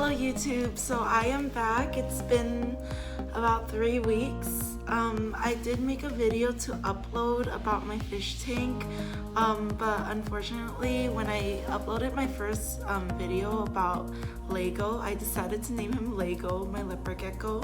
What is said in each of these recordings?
Hello YouTube, so I am back. It's been about 3 weeks. I did make a video to upload about my fish tank, but unfortunately when I uploaded my first video about Lego, I decided to name him Lego, my leopard gecko.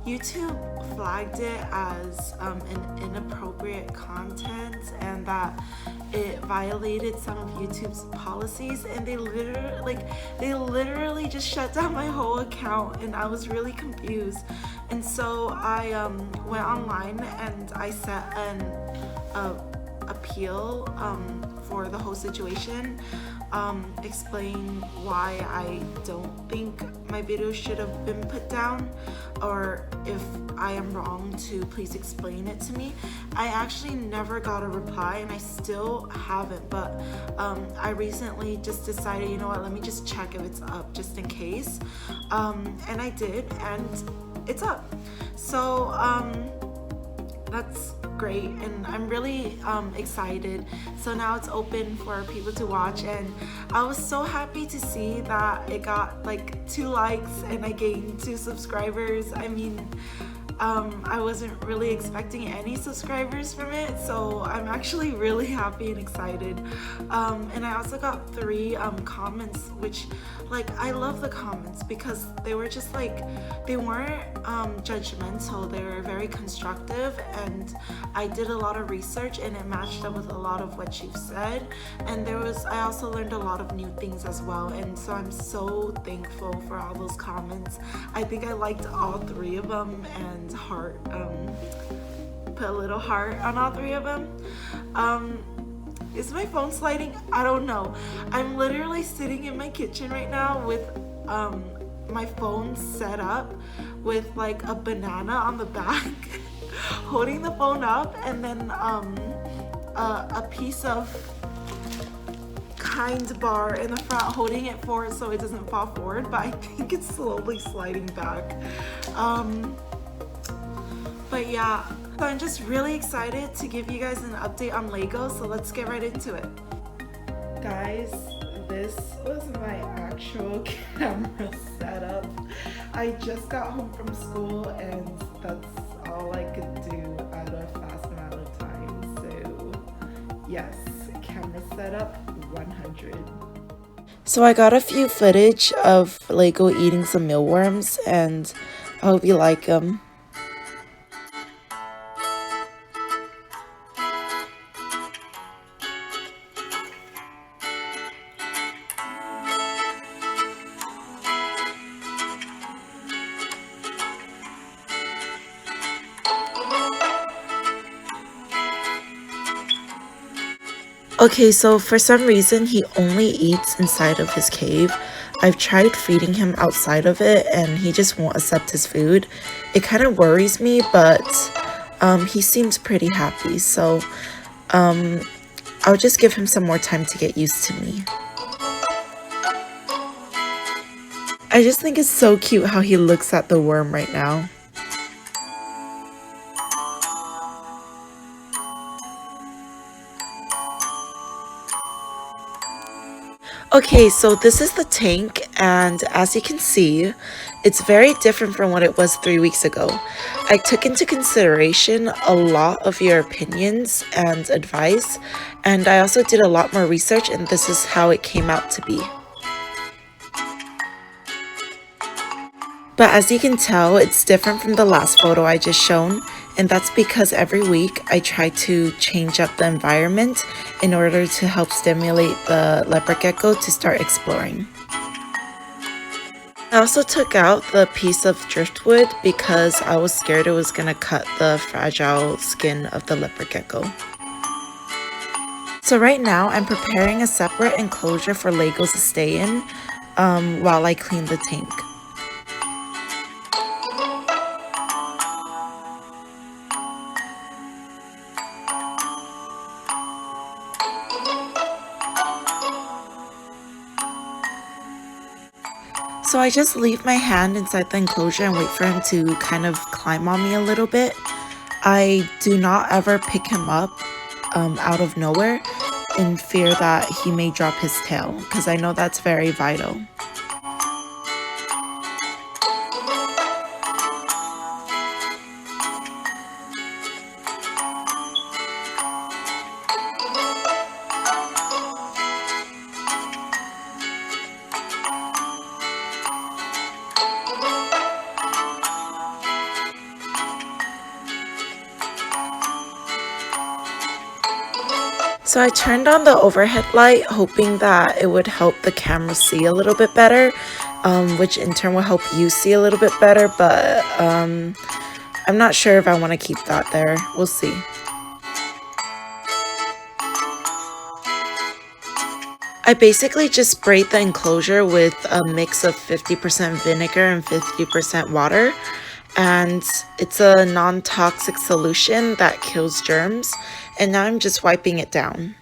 YouTube flagged it as an inappropriate content and that it violated some of YouTube's policies, and they literally just shut down my whole account, and I was really confused. And so I went online and I set an appeal for the whole situation, explain why I don't think my video should have been put down, or if I am wrong to please explain it to me. I actually never got a reply and I still haven't, but I recently just decided, you know what, let me just check if it's up just in case, and I did, and it's up. So that's great, and I'm really excited. So now it's open for people to watch, and I was so happy to see that it got like 2 likes and I gained 2 subscribers. I mean, I wasn't really expecting any subscribers from it, so I'm actually really happy and excited. And I also got 3 comments, which, like, I love the comments because they were just like, they weren't judgmental, they were very constructive, and I did a lot of research and it matched up with a lot of what you've said, and I also learned a lot of new things as well, and so I'm so thankful for all those comments. I think I liked all 3 of them, and put a little heart on all 3 of them. Is my phone sliding? I don't know. I'm literally sitting in my kitchen right now with my phone set up with like a banana on the back holding the phone up, and then a piece of kind bar in the front holding it forward so it doesn't fall forward, but I think it's slowly sliding back. But yeah, so I'm just really excited to give you guys an update on Lego, so let's get right into it. Guys, this was my actual camera setup. I just got home from school and that's all I could do at a fast amount of time. So yes, camera setup 100. So I got a few footage of Lego eating some mealworms, and I hope you like them. Okay, so for some reason he only eats inside of his cave. I've tried feeding him outside of it and he just won't accept his food. It kind of worries me, but he seems pretty happy, so I'll just give him some more time to get used to me. I just think it's so cute how he looks at the worm right now. Okay, so this is the tank, and as you can see, it's very different from what it was 3 weeks ago. I took into consideration a lot of your opinions and advice, and I also did a lot more research, and this is how it came out to be. But as you can tell, it's different from the last photo I just shown, and that's because every week I try to change up the environment in order to help stimulate the leopard gecko to start exploring. I also took out the piece of driftwood because I was scared it was gonna cut the fragile skin of the leopard gecko. So right now I'm preparing a separate enclosure for Legos to stay in while I clean the tank. So I just leave my hand inside the enclosure and wait for him to kind of climb on me a little bit. I do not ever pick him up out of nowhere in fear that he may drop his tail, because I know that's very vital. So I turned on the overhead light, hoping that it would help the camera see a little bit better, which in turn will help you see a little bit better, but I'm not sure if I want to keep that there. We'll see. I basically just sprayed the enclosure with a mix of 50% vinegar and 50% water, and it's a non-toxic solution that kills germs, and now I'm just wiping it down.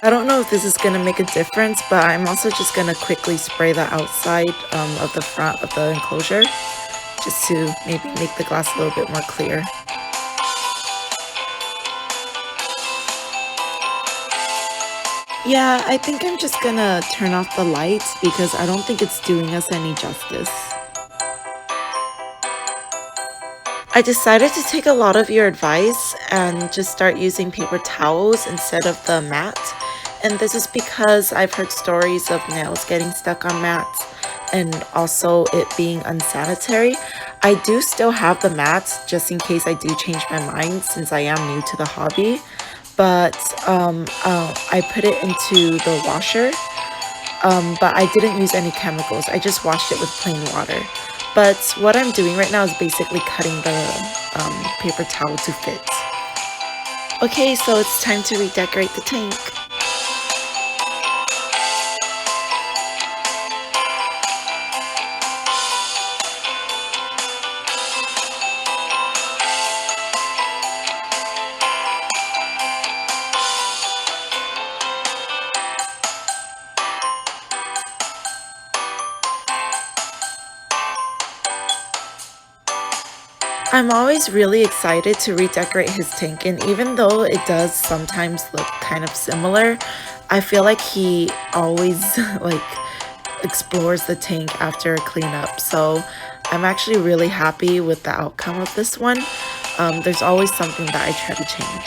I don't know if this is going to make a difference, but I'm also just going to quickly spray the outside of the front of the enclosure, just to maybe make the glass a little bit more clear. Yeah, I think I'm just gonna turn off the lights because I don't think it's doing us any justice. I decided to take a lot of your advice and just start using paper towels instead of the mat. And this is because I've heard stories of nails getting stuck on mats and also it being unsanitary. I do still have the mats just in case I do change my mind since I am new to the hobby. But I put it into the washer, but I didn't use any chemicals. I just washed it with plain water. But what I'm doing right now is basically cutting the paper towel to fit. Okay, so it's time to redecorate the tank. I'm always really excited to redecorate his tank, and even though it does sometimes look kind of similar, I feel like he always like explores the tank after a cleanup. So I'm actually really happy with the outcome of this one. There's always something that I try to change.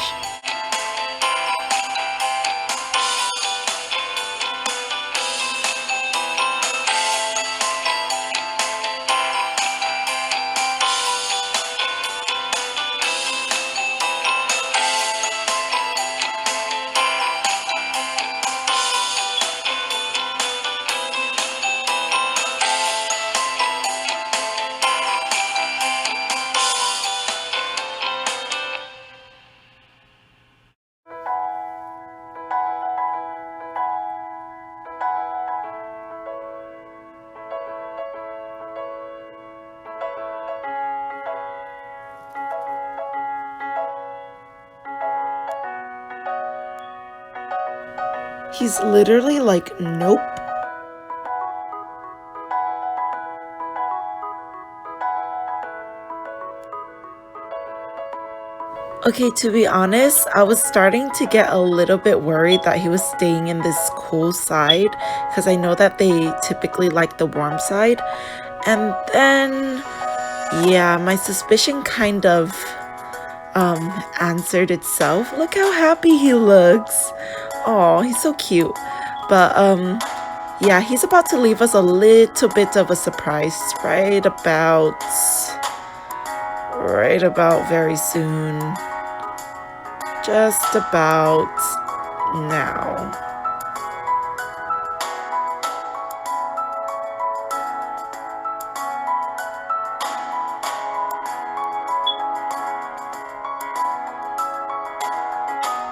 He's literally like, nope. Okay, to be honest, I was starting to get a little bit worried that he was staying in this cool side because I know that they typically like the warm side. And then, yeah, my suspicion kind of answered itself. Look how happy he looks. Oh, he's so cute. But yeah, he's about to leave us a little bit of a surprise right about very soon. Just about now.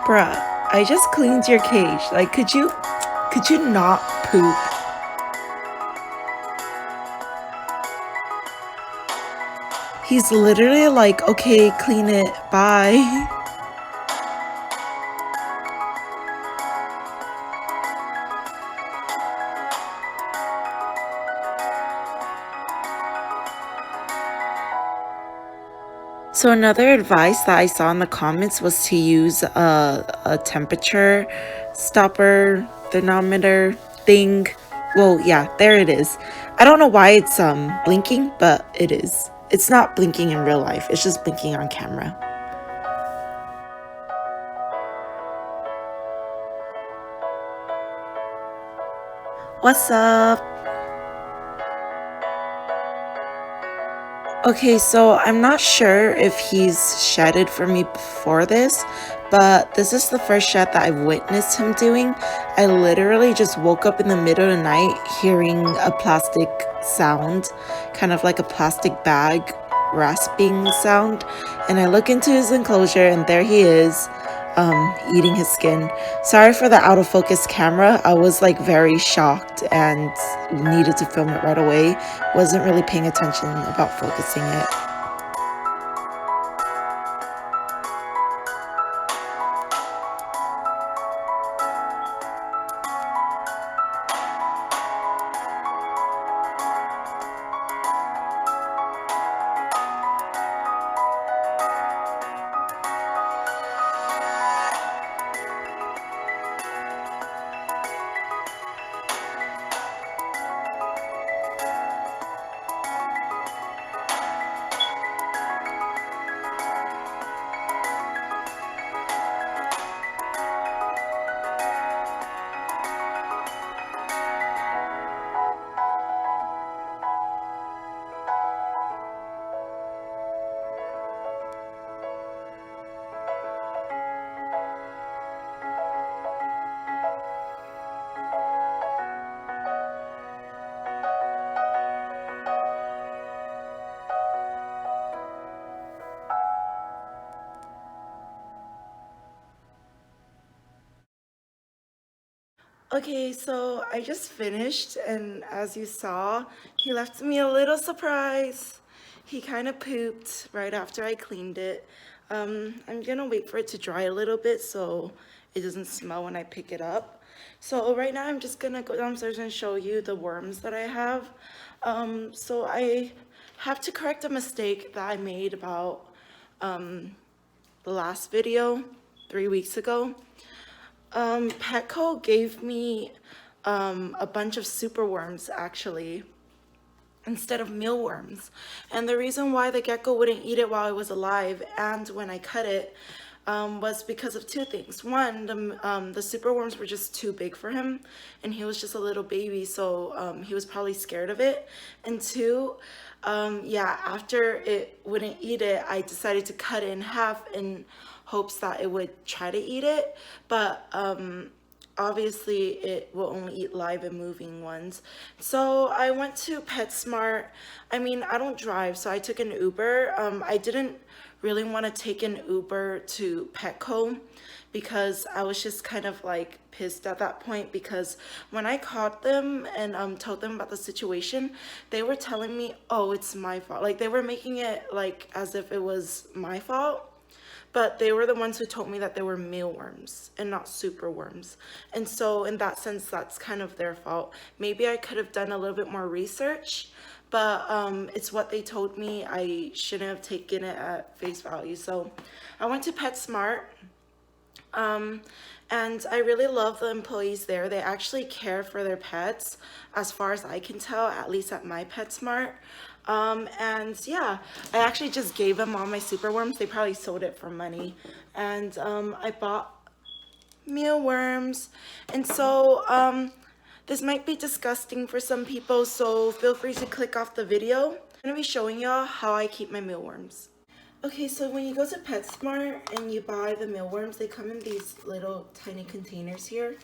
Bruh, I just cleaned your cage. Like, could you not poop? He's literally like, okay, clean it, bye. So another advice that I saw in the comments was to use a temperature stopper thermometer thing. Well, yeah, there it is. I don't know why it's blinking, but it is. It's not blinking in real life. It's just blinking on camera. What's up? Okay, so I'm not sure if he's shedded for me before this, but this is the first shed that I've witnessed him doing. I literally just woke up in the middle of the night hearing a plastic sound, kind of like a plastic bag rasping sound, and I look into his enclosure and there he is, eating his skin. Sorry for the out of focus camera. I was like very shocked and needed to film it right away. Wasn't really paying attention about focusing it. Okay, so I just finished, and as you saw, he left me a little surprise. He kind of pooped right after I cleaned it. I'm gonna wait for it to dry a little bit so it doesn't smell when I pick it up. So right now I'm just gonna go downstairs and show you the worms that I have. So I have to correct a mistake that I made about the last video 3 weeks ago. Petco gave me a bunch of super worms actually instead of mealworms. And the reason why the gecko wouldn't eat it while it was alive and when I cut it was because of two things. One, the super worms were just too big for him and he was just a little baby, so he was probably scared of it. And two, yeah, after it wouldn't eat it, I decided to cut it in half in hopes that it would try to eat it, but obviously it will only eat live and moving ones. So I went to PetSmart. I mean, I don't drive, so I took an Uber. I didn't really want to take an Uber to Petco because I was just kind of like pissed at that point, because when I called them and told them about the situation, they were telling me, oh, it's my fault. Like they were making it like as if it was my fault. But they were the ones who told me that they were mealworms and not super worms. And so in that sense, that's kind of their fault. Maybe I could have done a little bit more research, but it's what they told me. I shouldn't have taken it at face value. So I went to PetSmart. And I really love the employees there. They actually care for their pets, as far as I can tell, at least at my PetSmart. And yeah, I actually just gave them all my super worms. They probably sold it for money. And I bought mealworms. And so this might be disgusting for some people, so feel free to click off the video. I'm gonna be showing y'all how I keep my mealworms. Okay, so when you go to PetSmart and you buy the mealworms, they come in these little tiny containers here.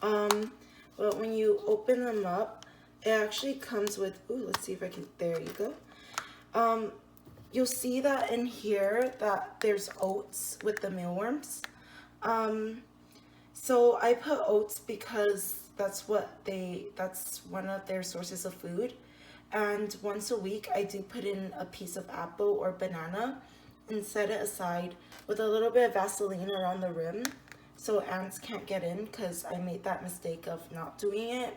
But when you open them up, it actually comes with, ooh, let's see if I can, there you go. You'll see that in here that there's oats with the mealworms. So I put oats because that's one of their sources of food. And once a week, I do put in a piece of apple or banana and set it aside with a little bit of Vaseline around the rim so ants can't get in, because I made that mistake of not doing it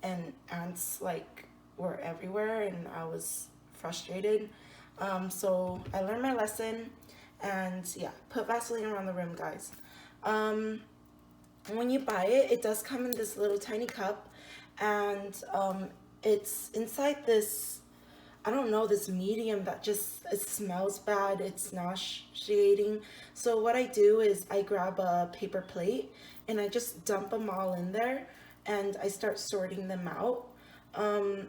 and ants like were everywhere and I was frustrated. So I learned my lesson, and yeah, put Vaseline around the rim, guys. When you buy it, it does come in this little tiny cup, and it's inside this, I don't know, this medium that just, it smells bad, it's nauseating. So what I do is I grab a paper plate and I just dump them all in there, and I start sorting them out. um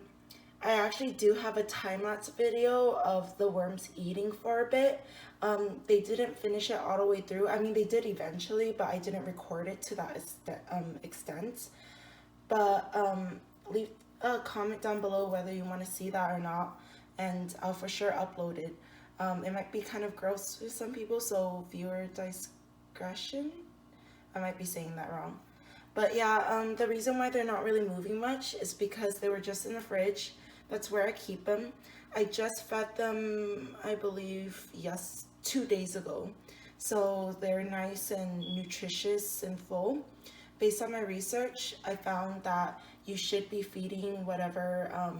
I actually do have a time-lapse video of the worms eating for a bit. They didn't finish it all the way through. I mean, they did eventually, but I didn't record it to that extent. But leave a comment down below whether you want to see that or not, and I'll for sure upload it. It might be kind of gross for some people, so viewer discretion. I might be saying that wrong. But yeah, the reason why they're not really moving much is because they were just in the fridge. That's where I keep them. I just fed them, I believe, yes, 2 days ago. So they're nice and nutritious and full. Based on my research, I found that you should be feeding whatever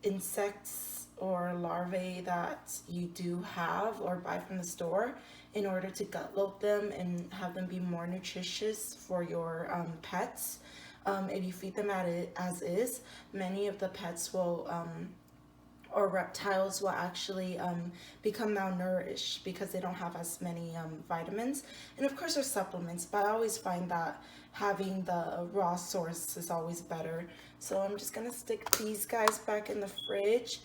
insects or larvae that you do have or buy from the store in order to gut load them and have them be more nutritious for your pets. If you feed them as is, many of the pets will or reptiles will actually become malnourished because they don't have as many vitamins. And of course there's supplements, but I always find that having the raw source is always better. So I'm just gonna stick these guys back in the fridge.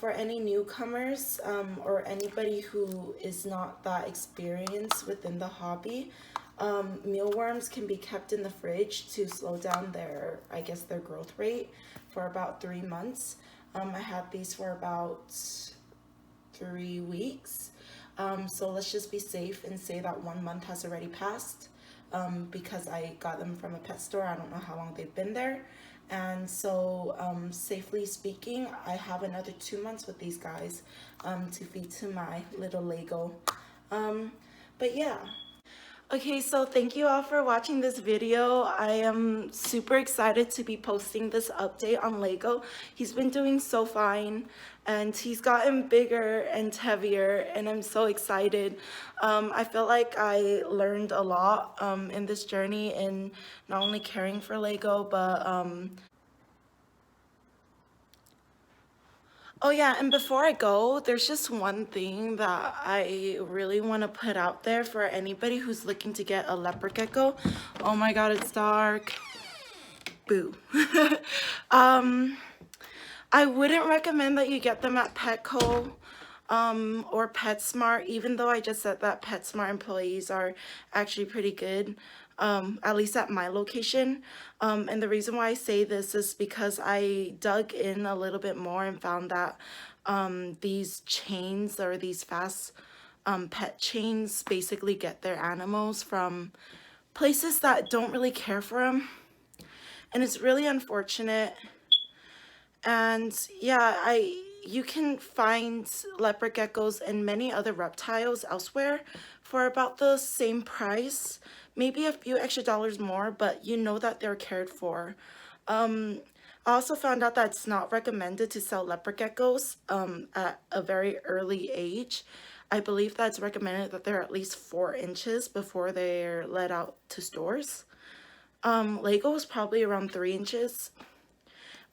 For any newcomers or anybody who is not that experienced within the hobby, mealworms can be kept in the fridge to slow down their, I guess, their growth rate for about 3 months. I had these for about 3 weeks. So let's just be safe and say that 1 month has already passed, because I got them from a pet store. I don't know how long they've been there. And so safely speaking, I have another 2 months with these guys to feed to my little Lego. But yeah. Okay, so thank you all for watching this video. I am super excited to be posting this update on Lego. He's been doing so fine, and he's gotten bigger and heavier, and I'm so excited. I feel like I learned a lot in this journey in not only caring for Lego, but oh yeah, and before I go, there's just one thing that I really want to put out there for anybody who's looking to get a leopard gecko. Oh my god, it's dark. Boo. I wouldn't recommend that you get them at Petco or PetSmart, even though I just said that PetSmart employees are actually pretty good, at least at my location. And the reason why I say this is because I dug in a little bit more and found that these chains, or these fast pet chains, basically get their animals from places that don't really care for them. And it's really unfortunate. And yeah, you can find leopard geckos and many other reptiles elsewhere for about the same price, maybe a few extra dollars more, but you know that they're cared for. I also found out that it's not recommended to sell leopard geckos at a very early age. I believe that it's recommended that they're at least 4 inches before they're let out to stores. Lego was probably around 3 inches,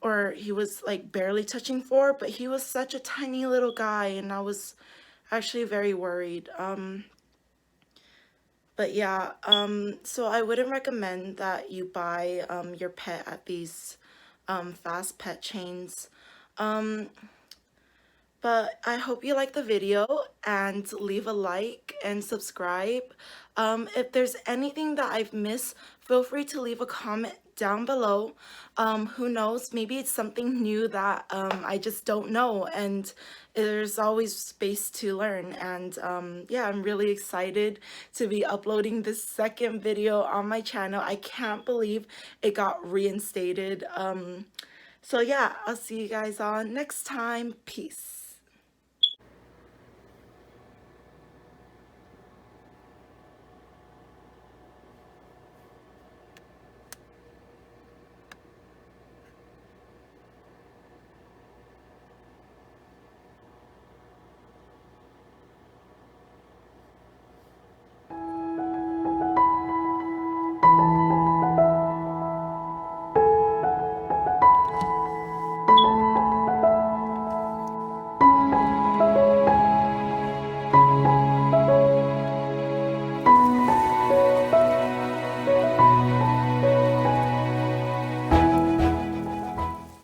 or he was like barely touching 4, but he was such a tiny little guy, and I was actually very worried. But yeah, so I wouldn't recommend that you buy your pet at these fast pet chains. But I hope you like the video, and leave a like and subscribe. If there's anything that I've missed, feel free to leave a comment down below. Who knows, maybe it's something new that I just don't know, and there's always space to learn. And yeah, I'm really excited to be uploading this second video on my channel. I can't believe it got reinstated. So yeah, I'll see you guys on next time. Peace.